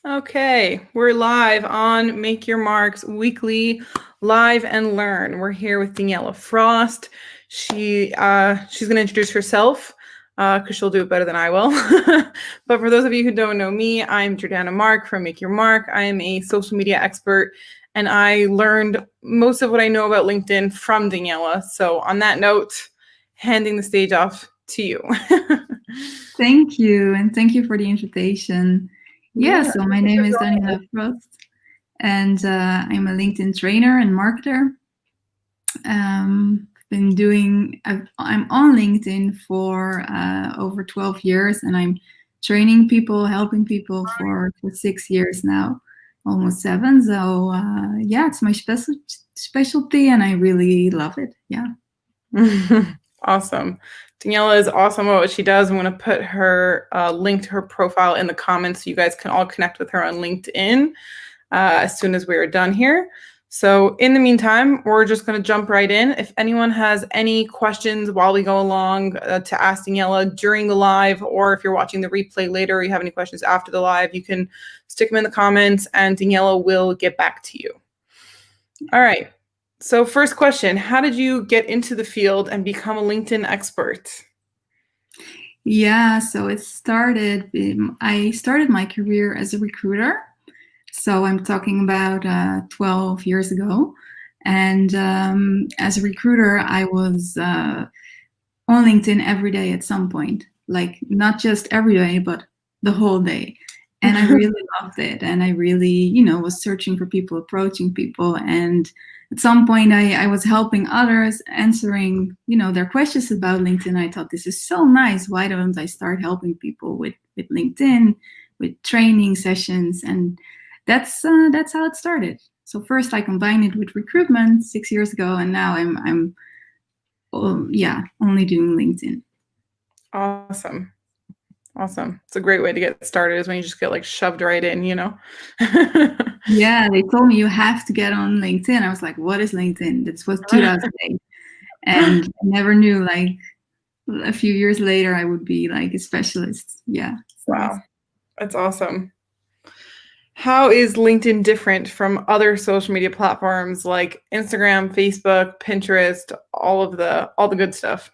Okay, we're live on Make Your Marks weekly live and learn. We're here with Daniella Frost. She's going to introduce herself because she'll do it better than I will. But for those of you who don't know me, I'm Jordana Mark from Make Your Mark. I am a social media expert, and I learned most of what I know about LinkedIn from Daniella. So on that note, handing the stage off to you. Thank you, and thank you for the invitation. So my name is Daniella Frost, and I'm a LinkedIn trainer and marketer. I'm on LinkedIn for over 12 years, and I'm training people, helping people for 6 years now, almost 7. So it's my specialty, and I really love it. Yeah. Awesome. Daniella is awesome at what she does. I'm going to put her link to her profile in the comments so you guys can all connect with her on LinkedIn as soon as we are done here. So in the meantime, we're just going to jump right in. If anyone has any questions while we go along to ask Daniella during the live, or if you're watching the replay later, or you have any questions after the live, you can stick them in the comments and Daniella will get back to you. All right. So first question, how did you get into the field and become a LinkedIn expert? Yeah, so I started my career as a recruiter. So I'm talking about 12 years ago. And as a recruiter, I was on LinkedIn every day at some point, like not just every day, but the whole day. And I really loved it. And I really, was searching for people, approaching people. And at some point I was helping others answering, their questions about LinkedIn. I thought, this is so nice. Why don't I start helping people with LinkedIn, with training sessions? And that's how it started. So first I combined it with recruitment 6 years ago, and now I'm only doing LinkedIn. Awesome. It's a great way to get started, is when you just get shoved right in, Yeah, they told me you have to get on LinkedIn. I was like, what is LinkedIn? This was 2008. And I never knew, a few years later, I would be a specialist. Yeah. Wow. Nice. That's awesome. How is LinkedIn different from other social media platforms like Instagram, Facebook, Pinterest, all the good stuff?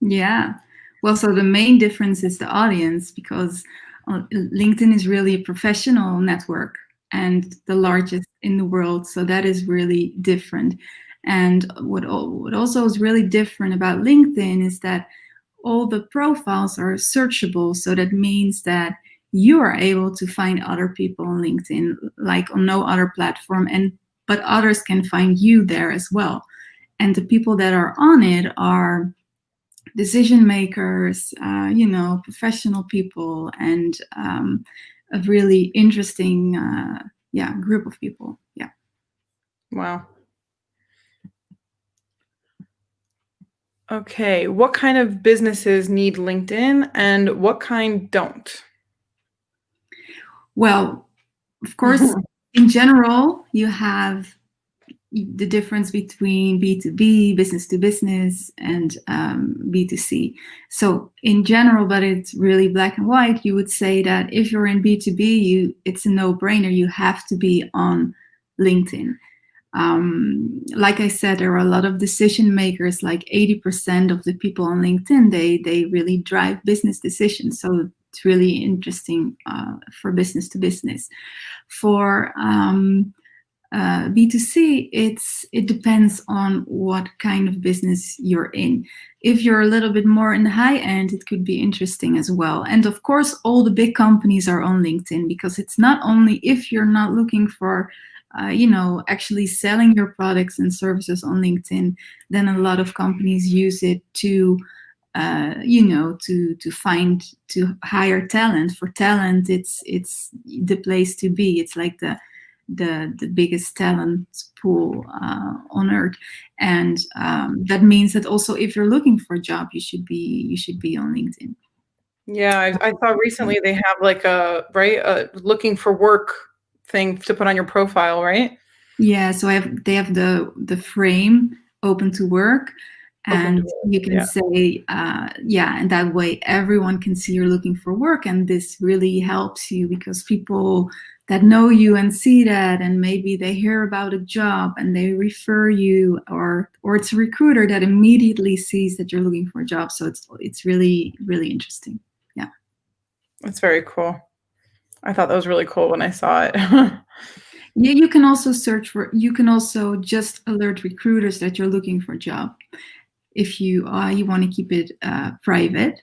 Yeah. Well, so the main difference is the audience, because LinkedIn is really a professional network and the largest in the world. So that is really different. And what also is really different about LinkedIn is that all the profiles are searchable. So that means that you are able to find other people on LinkedIn like on no other platform, but others can find you there as well. And the people that are on it are decision makers, professional people, and a really interesting, group of people. Yeah. Wow. Okay, what kind of businesses need LinkedIn and what kind don't? Well, of course, in general, you have the difference between B2B, business to business, and B2C. So in general, but it's really black and white, you would say that if you're in B2B, it's a no-brainer. You have to be on LinkedIn. Like I said, there are a lot of decision makers, like 80% of the people on LinkedIn, they really drive business decisions. So it's really interesting for business to business. For B2C, it depends on what kind of business you're in. If you're a little bit more in the high end, it could be interesting as well. And of course, all the big companies are on LinkedIn, because it's not only if you're not looking for actually selling your products and services on LinkedIn, then a lot of companies use it to to hire talent. For talent, it's the place to be. It's like the biggest talent pool on earth, and that means that also if you're looking for a job, you should be on LinkedIn. Yeah, I saw recently they have a looking for work thing to put on your profile, right? Yeah, so they have the frame open to work, And to you it. can Yeah. say, and that way everyone can see you're looking for work. And this really helps you because people that know you and see that, and maybe they hear about a job and they refer you, or it's a recruiter that immediately sees that you're looking for a job. So it's really, really interesting. Yeah. That's very cool. I thought that was really cool when I saw it. You can also you can also just alert recruiters that you're looking for a job. If you want to keep it private,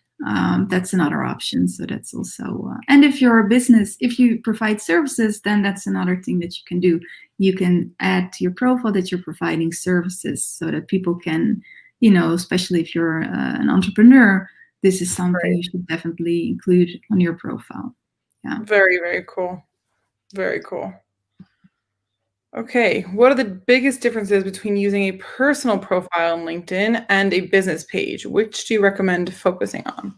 that's another option. So that's also, and if you're a business, if you provide services, then that's another thing that you can do. You can add to your profile that you're providing services so that people can, especially if you're an entrepreneur, this is something Right. you should definitely include on your profile. Yeah. Very, very cool. Very cool. Okay, what are the biggest differences between using a personal profile on LinkedIn and a business page? Which do you recommend focusing on?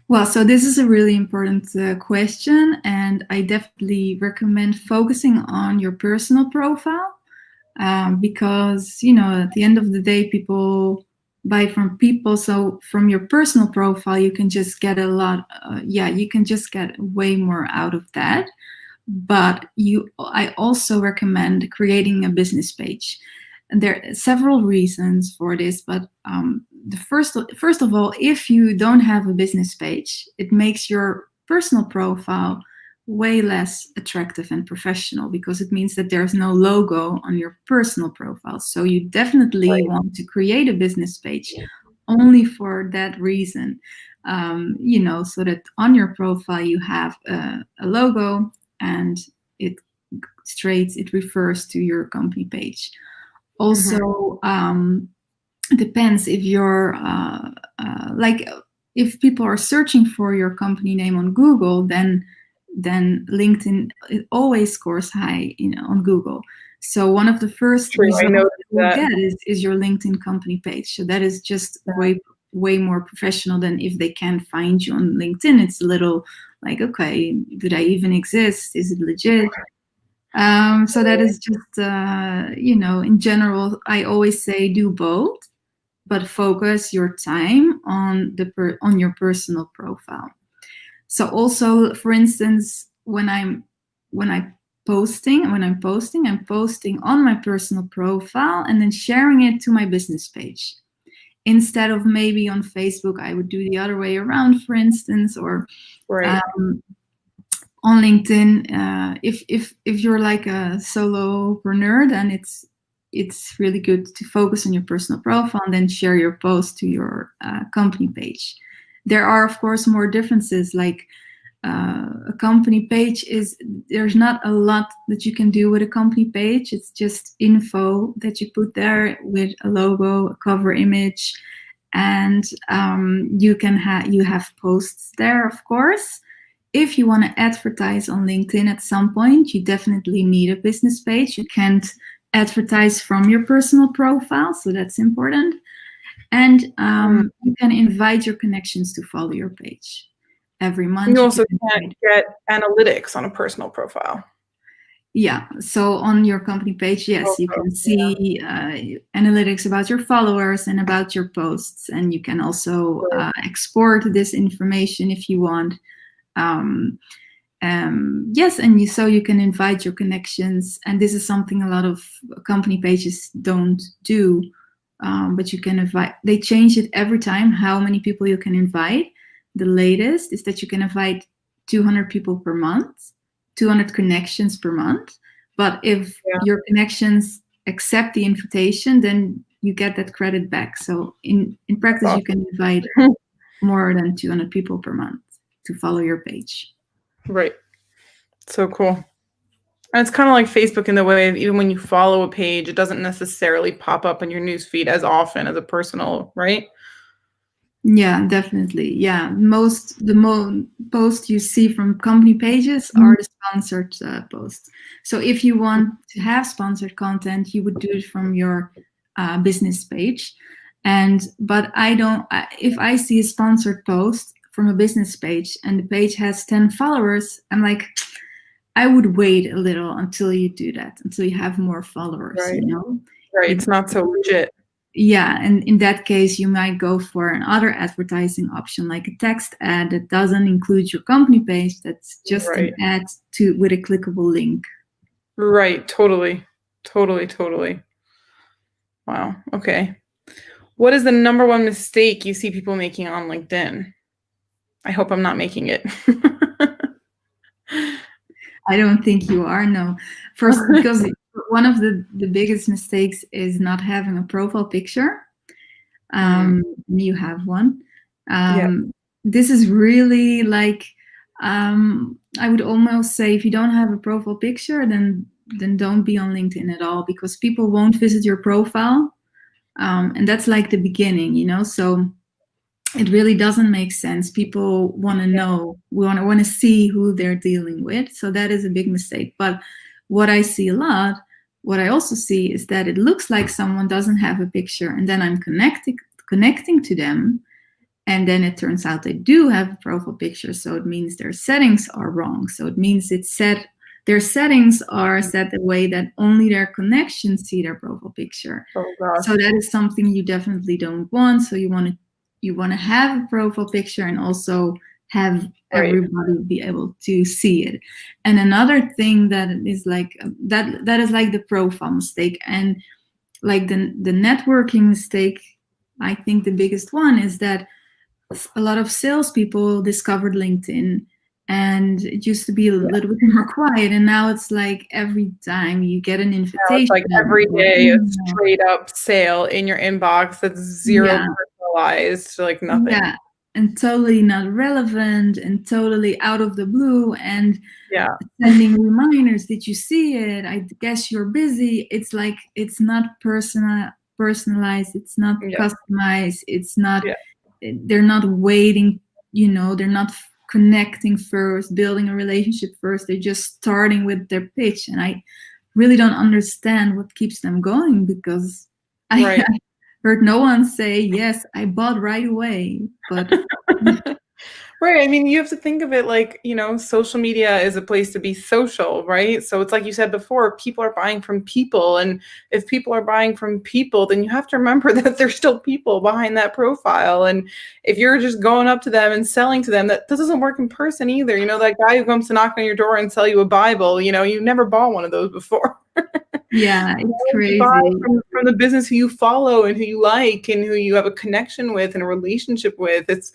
Well, so this is a really important question, and I definitely recommend focusing on your personal profile because, at the end of the day, people buy from people. So from your personal profile, you can just get you can just get way more out of that. But I also recommend creating a business page. And there are several reasons for this, but the first of all, if you don't have a business page, it makes your personal profile way less attractive and professional because it means that there's no logo on your personal profile. So you definitely want to create a business page only for that reason. So that on your profile you have a logo and it refers to your company page. Also, depends if you're if people are searching for your company name on Google, then LinkedIn, it always scores high on Google. So one of the first results you will get is your LinkedIn company page. So that is just way more professional than if they can't find you on LinkedIn. It's a little like, okay, did I even exist? Is it legit? So that is just, in general, I always say do both, but focus your time on on your personal profile. So also, for instance, when I'm posting, I'm posting on my personal profile and then sharing it to my business page. Instead of maybe on Facebook, I would do the other way around, for instance, or on LinkedIn. If you're like a solopreneur, then it's really good to focus on your personal profile and then share your post to your company page. There are, of course, more differences. Like a company page there's not a lot that you can do with a company page. It's just info that you put there with a logo, a cover image, and you have posts there, of course. If you want to advertise on LinkedIn at some point, you definitely need a business page. You can't advertise from your personal profile, so that's important. And you can invite your connections to follow your page. Every month. You also can't get analytics on a personal profile. Yeah, so on your company page, yes, you can see analytics about your followers and about your posts, and you can also export this information if you want. Yes, and so you can invite your connections, and this is something a lot of company pages don't do, but you can invite. They change it every time how many people you can invite. The latest is that you can invite 200 people per month, 200 connections per month. But if your connections accept the invitation, then you get that credit back. So in practice, you can invite more than 200 people per month to follow your page. Right. So cool. And it's kind of like Facebook in the way of even when you follow a page, it doesn't necessarily pop up in your newsfeed as often as a personal, right? Yeah, definitely. Yeah, the posts you see from company pages are the sponsored posts. So if you want to have sponsored content, you would do it from your business page. But I don't. If I see a sponsored post from a business page and the page has 10 followers, I'm like, I would wait a little until you do that, until you have more followers. Right. You know, Right. It's not so legit. yeah, and in that case, you might go for another advertising option, like a text ad that doesn't include your company page. That's just an Right. ad with a clickable link. Right. Totally. Totally. Totally. Wow. Okay. What is the number one mistake you see people making on LinkedIn? I hope I'm not making it. I don't think you are, no. First, because one of the biggest mistakes is not having a profile picture. You have one. Yeah. This is really like, I would almost say, if you don't have a profile picture, then don't be on LinkedIn at all, because people won't visit your profile. And that's like the beginning, so it really doesn't make sense. People want to know, want to see who they're dealing with. So that is a big mistake. But what I see a lot, what I also see is that it looks like someone doesn't have a picture, and then I'm connecting to them, and then it turns out they do have a profile picture. So it means their settings are wrong. So it means their settings are set the way that only their connections see their profile picture. Oh gosh. So that is something you definitely don't want. So you want to have a profile picture, and also have everybody be able to see it. And another thing that is like that is like the profile mistake, and like the networking mistake. I think the biggest one is that a lot of salespeople discovered LinkedIn, and it used to be a little bit more quiet, and now it's like every time you get an invitation, now it's like every day a straight up sale in your inbox that's zero personalized, like nothing. Yeah, and totally not relevant, and totally out of the blue, and sending reminders. Did you see it? I guess you're busy. It's like, it's not personalized. It's not customized. It's not. They're not waiting. They're not connecting first, building a relationship first. They're just starting with their pitch, and I really don't understand what keeps them going, because I heard no one say, yes, I bought right away. But right. I mean, you have to think of it like, social media is a place to be social, right? So it's like you said before, people are buying from people. And if people are buying from people, then you have to remember that there's still people behind that profile. And if you're just going up to them and selling to them, that doesn't work in person either. That guy who comes to knock on your door and sell you a Bible, you never bought one of those before. Yeah, it's crazy. From the business who you follow and who you like and who you have a connection with and a relationship with. It's,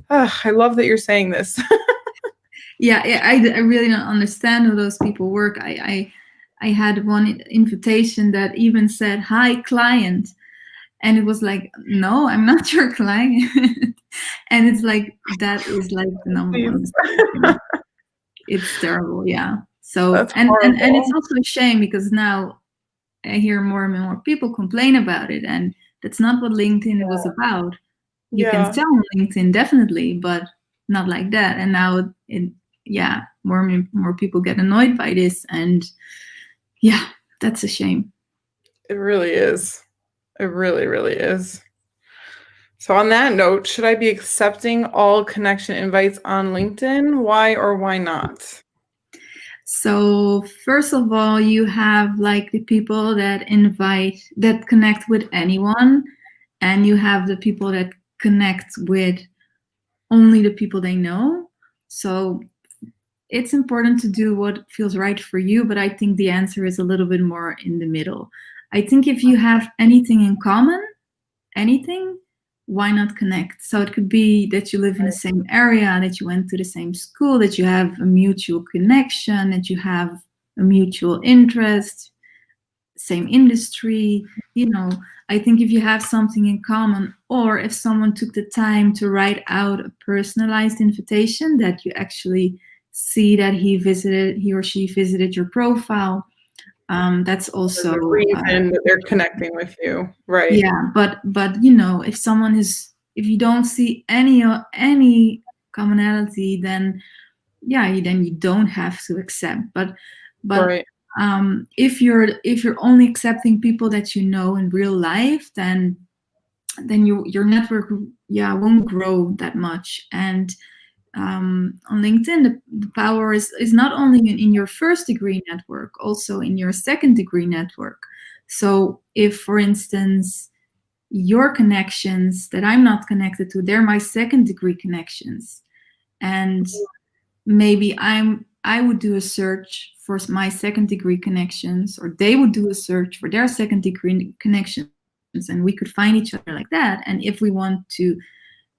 I love that you're saying this. Yeah, I really don't understand how those people work. I had one invitation that even said, "Hi, client," and it was like, "No, I'm not your client." And it's like, that is like the number one mistake. It's terrible, yeah. So and it's also a shame, because now I hear more and more people complain about it, and that's not what LinkedIn was about. You can sell on LinkedIn, definitely, but not like that. And now more and more people get annoyed by this, and that's a shame. It really is. It really, really is. So on that note, should I be accepting all connection invites on LinkedIn? Why or why not? So first of all, you have like the people that connect with anyone, and you have the people that connect with only the people they know. So it's important to do what feels right for you, but I think the answer is a little bit more in the middle. I think if you have anything in common, why not connect? So it could be that you live in the same area, that you went to the same school, that you have a mutual connection, that you have a mutual interest, same industry. I think if you have something in common, or if someone took the time to write out a personalized invitation, that you actually see that he or she visited your profile, that's also the reason that they're connecting with you, right? Yeah, but if you don't see any commonality, then you don't have to accept. But if you're only accepting people that you know in real life, then your network won't grow that much. And on LinkedIn, the power is not only in your first degree network, also in your second degree network. So if, for instance, your connections that I'm not connected to, they're my second degree connections. And maybe I would do a search for my second degree connections, or they would do a search for their second degree connections, and we could find each other like that. And if we want to,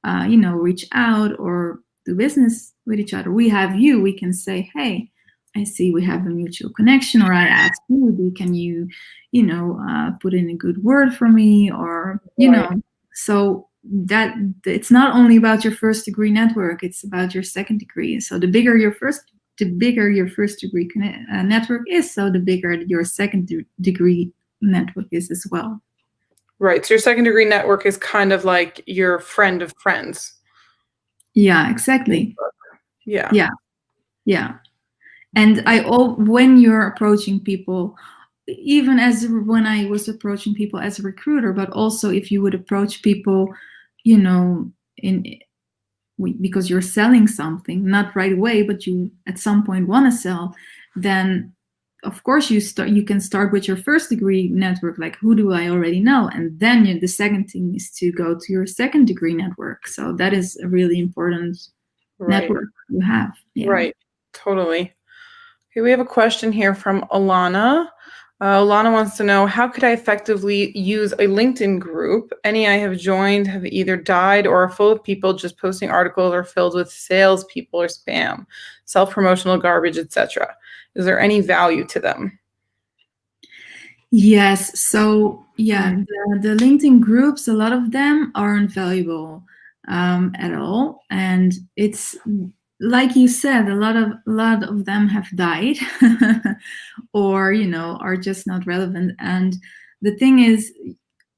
reach out or do business with each other, we have you. We can say, hey, I see we have a mutual connection, or I ask you, can you, put in a good word for me, or so that it's not only about your first degree network, it's about your second degree. So the bigger your first degree network is, so the bigger your second degree network is as well. Right. So your second degree network is kind of like your friend of friends. Yeah, exactly. Yeah. Yeah. And when you're approaching people, even as when I was approaching people as a recruiter, but also if you would approach people, because you're selling something, not right away, but you at some point want to sell, then of course you can start with your first degree network, like who do I already know, and then the second thing is to go to your second degree network. So that is a really important network you have. Yeah. Right. Totally. Okay, we have a question here from Alana. Alana wants to know, how could I effectively use a LinkedIn group? Any I have joined have either died or are full of people just posting articles or filled with salespeople or spam, self-promotional garbage, etc. Is there any value to them? Yes. So the LinkedIn groups, a lot of them aren't valuable at all, and it's like you said, a lot of them have died, or are just not relevant. And the thing is,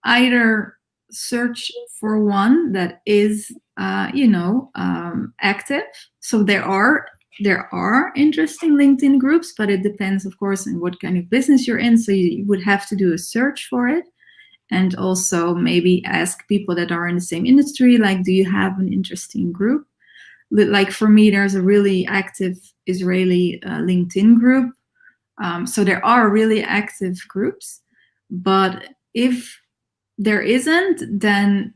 either search for one that is active. So there are interesting LinkedIn groups, but it depends, of course, on what kind of business you're in. So you would have to do a search for it, and also maybe ask people that are in the same industry, like, do you have an interesting group? Like for me, there's a really active Israeli LinkedIn group. So there are really active groups, but if there isn't, then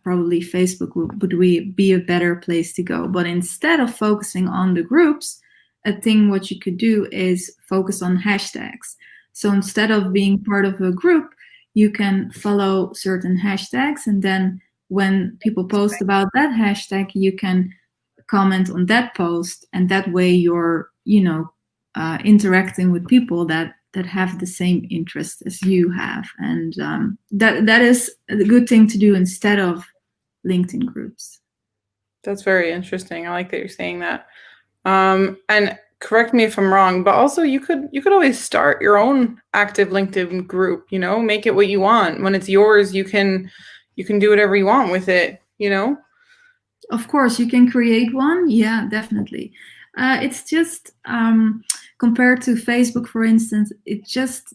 probably Facebook would be a better place to go. But instead of focusing on the groups, what you could do is focus on hashtags. So instead of being part of a group, you can follow certain hashtags, and then when people post about that hashtag, you can comment on that post, and that way you're interacting with people that have the same interest as you have, and that is a good thing to do instead of LinkedIn groups. That's very interesting. I like that you're saying that. And correct me if I'm wrong, but also you could always start your own active LinkedIn group, make it what you want. When it's yours, you can do whatever you want with it, Of course, you can create one. Yeah, definitely. It's just compared to Facebook, for instance, it's just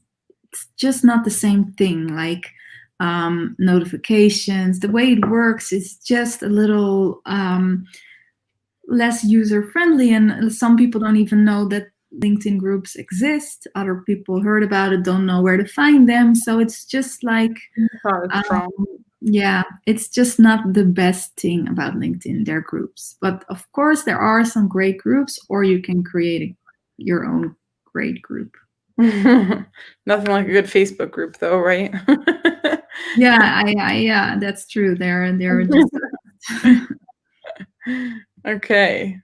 not the same thing. Like notifications, the way it works is just a little less user friendly, and some people don't even know that LinkedIn groups exist. Other people heard about it, don't know where to find them. So it's just like it's just not the best thing about LinkedIn, their groups. But of course, there are some great groups, or you can create your own great group. Nothing like a good Facebook group, though, right? Yeah, that's true. They're just Okay.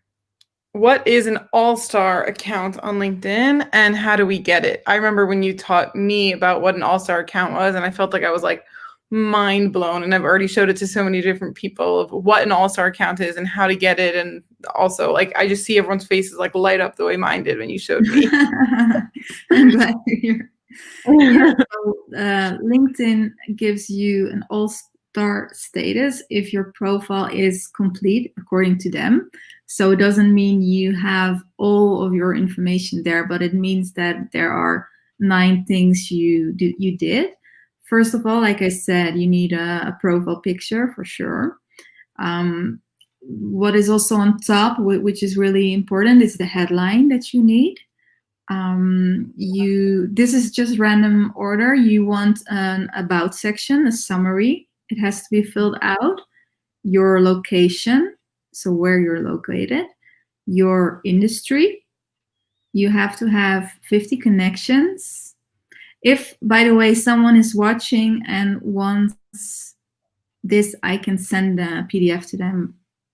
What is an all-star account on LinkedIn, and how do we get it? I remember when you taught me about what an all-star account was, and I felt like I was like mind blown, and I've already showed it to so many different people of what an all-star account is and how to get it. And also, like, I just see everyone's faces like light up the way mine did when you showed me. I'm glad to hear. So, LinkedIn gives you an all-star status if your profile is complete according to them. So it doesn't mean you have all of your information there, but it means that there are 9 things you did. First of all, like I said, you need a profile picture for sure. What is also on top, which is really important, is the headline that you need. This is just random order. You want an about section, a summary. It has to be filled out. Your location, so where you're located, your industry. You have to have 50 connections. If, by the way, someone is watching and wants this, I can send a PDF to them,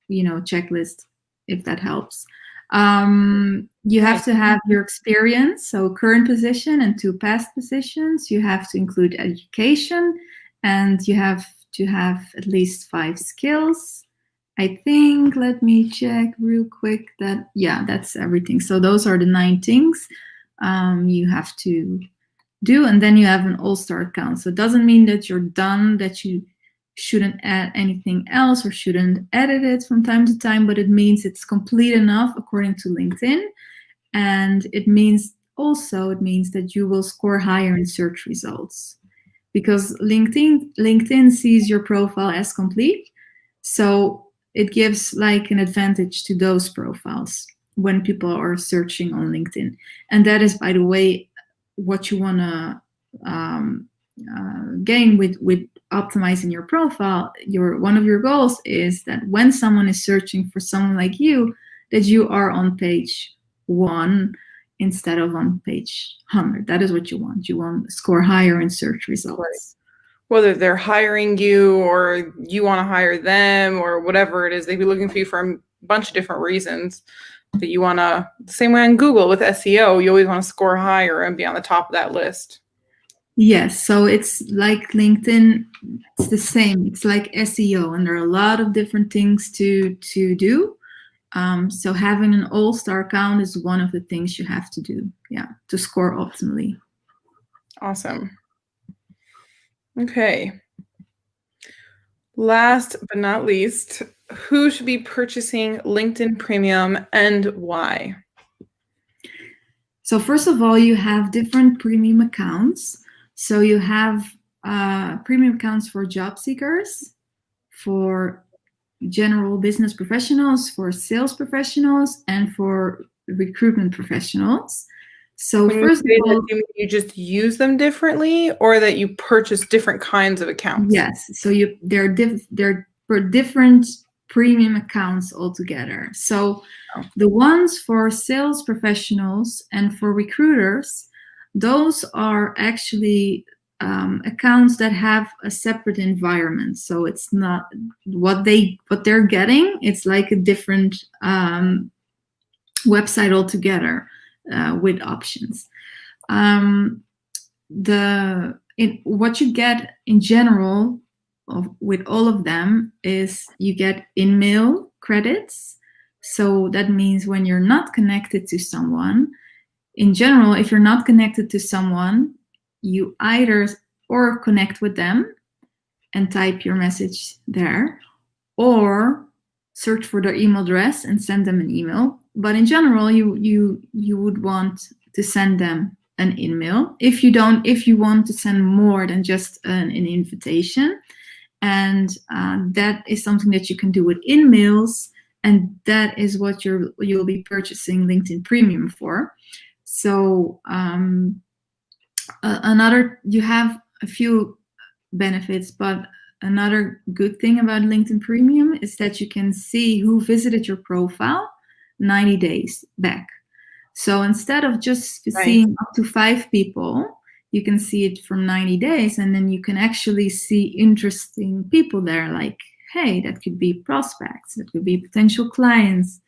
checklist, if that helps. You have to have your experience, so current position and 2 past positions. You have to include education, and you have to have at least 5 skills. I think, let me check real quick that, yeah, that's everything. So those are the 9 things you have to do, and then you have an all-star account. So it doesn't mean that you're done, that you shouldn't add anything else or shouldn't edit it from time to time, but it means it's complete enough according to LinkedIn. And it means that you will score higher in search results, because LinkedIn sees your profile as complete. So it gives like an advantage to those profiles when people are searching on LinkedIn. And that is, by the way, what you want to gain with optimizing your profile. One of your goals is that when someone is searching for someone like you, that you are on page 1 instead of on page 100. That is what you want. You want to score higher in search results. Right. Whether they're hiring you or you want to hire them or whatever it is, they'd be looking for you for a bunch of different reasons. That you want to, the same way on Google with SEO, you always want to score higher and be on the top of that list. Yes, so it's like LinkedIn, it's the same. It's like SEO, and there are a lot of different things to do. So having an all-star account is one of the things you have to do, to score optimally. Awesome. Okay. Last but not least, who should be purchasing LinkedIn Premium and why? So first of all, you have different premium accounts. So you have premium accounts for job seekers, for general business professionals, for sales professionals, and for recruitment professionals. So when first of all, you just use them differently, or that you purchase different kinds of accounts? Yes, so they're for different premium accounts altogether. So the ones for sales professionals and for recruiters, those are actually accounts that have a separate environment. So it's not what they're getting. It's like a different website altogether with options. What you get in general with all of them is you get in-mail credits. So that means when you're not connected to someone, in general, if you're not connected to someone, you either or connect with them and type your message there, or search for their email address and send them an email. But in general, you would want to send them an email. If you want to send more than just an invitation, and that is something that you can do with in-mails, and that is what you'll be purchasing LinkedIn Premium for. So you have a few benefits, but another good thing about LinkedIn Premium is that you can see who visited your profile 90 days back. So instead of just seeing up to 5 people, you can see it from 90 days, and then you can actually see interesting people there, like, hey, that could be prospects, that could be potential clients.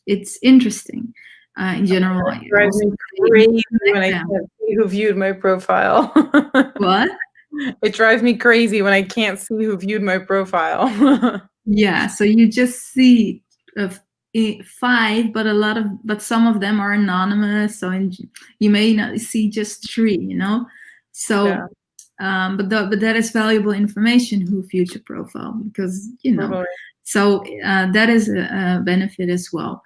It's interesting. In general, it drives me crazy when I can't see who viewed my profile. What? It drives me crazy when I can't see who viewed my profile. Yeah, so you just see 5, but some of them are anonymous, so you may not see just 3. So, yeah. But that is valuable information who viewed your profile, because Totally. So that is a benefit as well.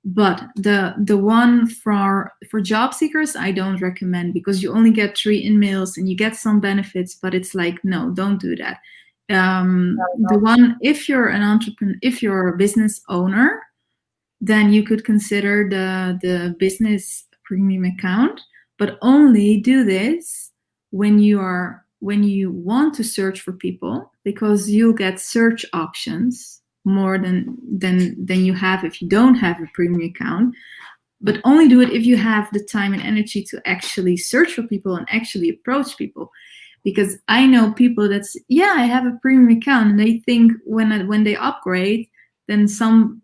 But the one for job seekers, I don't recommend, because you only get 3 in-mails and you get some benefits, but it's like, no, don't do that. The one, if you're an entrepreneur, if you're a business owner, then you could consider the business premium account, but only do this when you want to search for people, because you'll get search options more than you have if you don't have a premium account. But only do it if you have the time and energy to actually search for people and actually approach people. Because I know people that's, I have a premium account, and they think when they upgrade, then some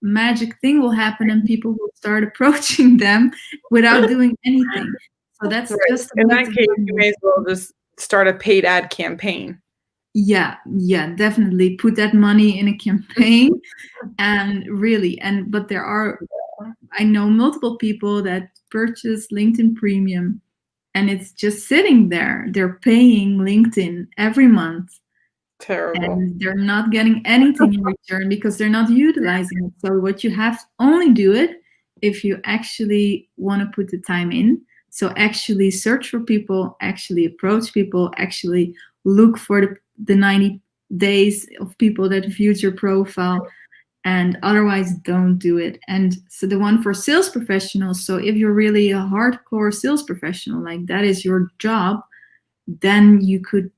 magic thing will happen and people will start approaching them without doing anything. So that's Right. just a In myth that of case, you may madness. as well just start a paid ad campaign. Yeah, definitely put that money in a campaign. And really, but there are, I know multiple people that purchase LinkedIn Premium, and it's just sitting there. They're paying LinkedIn every month, Terrible. and they're not getting anything in return because they're not utilizing it. So what you have to only do it if you actually want to put the time in. So actually search for people, actually approach people, actually look for the 90 days of people that viewed your profile, and otherwise don't do it. And so the one for sales professionals, so if you're really a hardcore sales professional, like that is your job, then you could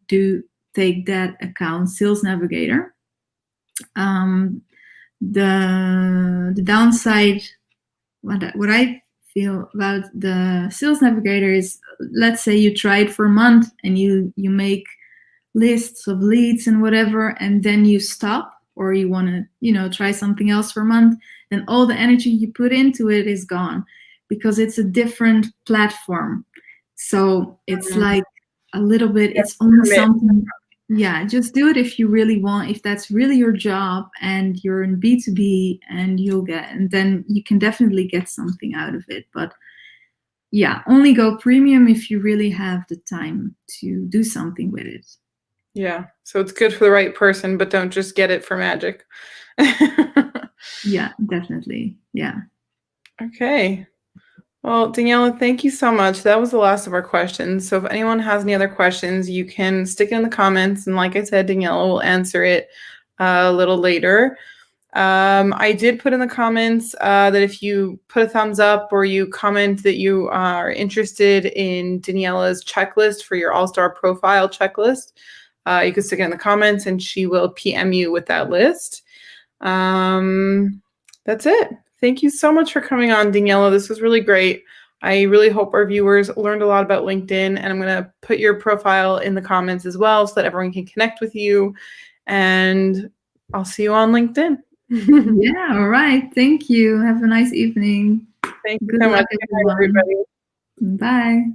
take that account, Sales Navigator. The downside, what I feel about the Sales Navigator is, let's say you try it for a month and you make lists of leads and whatever, and then you stop, or you want to try something else for a month, then all the energy you put into it is gone, because it's a different platform. So it's like a little bit, it's only something. Just do it if you really want, if that's really your job and you're in B2B, and and then you can definitely get something out of it. But only go premium if you really have the time to do something with it. Yeah, so it's good for the right person, but don't just get it for magic. Yeah, definitely. Yeah. Okay. Well, Daniella, thank you so much. That was the last of our questions. So if anyone has any other questions, you can stick it in the comments. And like I said, Daniella will answer it a little later. I did put in the comments that if you put a thumbs up or you comment that you are interested in Daniella's checklist for your All-Star Profile checklist, you can stick it in the comments and she will PM you with that list. That's it. Thank you so much for coming on, Daniella. This was really great. I really hope our viewers learned a lot about LinkedIn, and I'm going to put your profile in the comments as well so that everyone can connect with you. And I'll see you on LinkedIn. Yeah, all right. Thank you. Have a nice evening. Thank you Good so luck, much. Good night, everyone. everybody. Bye.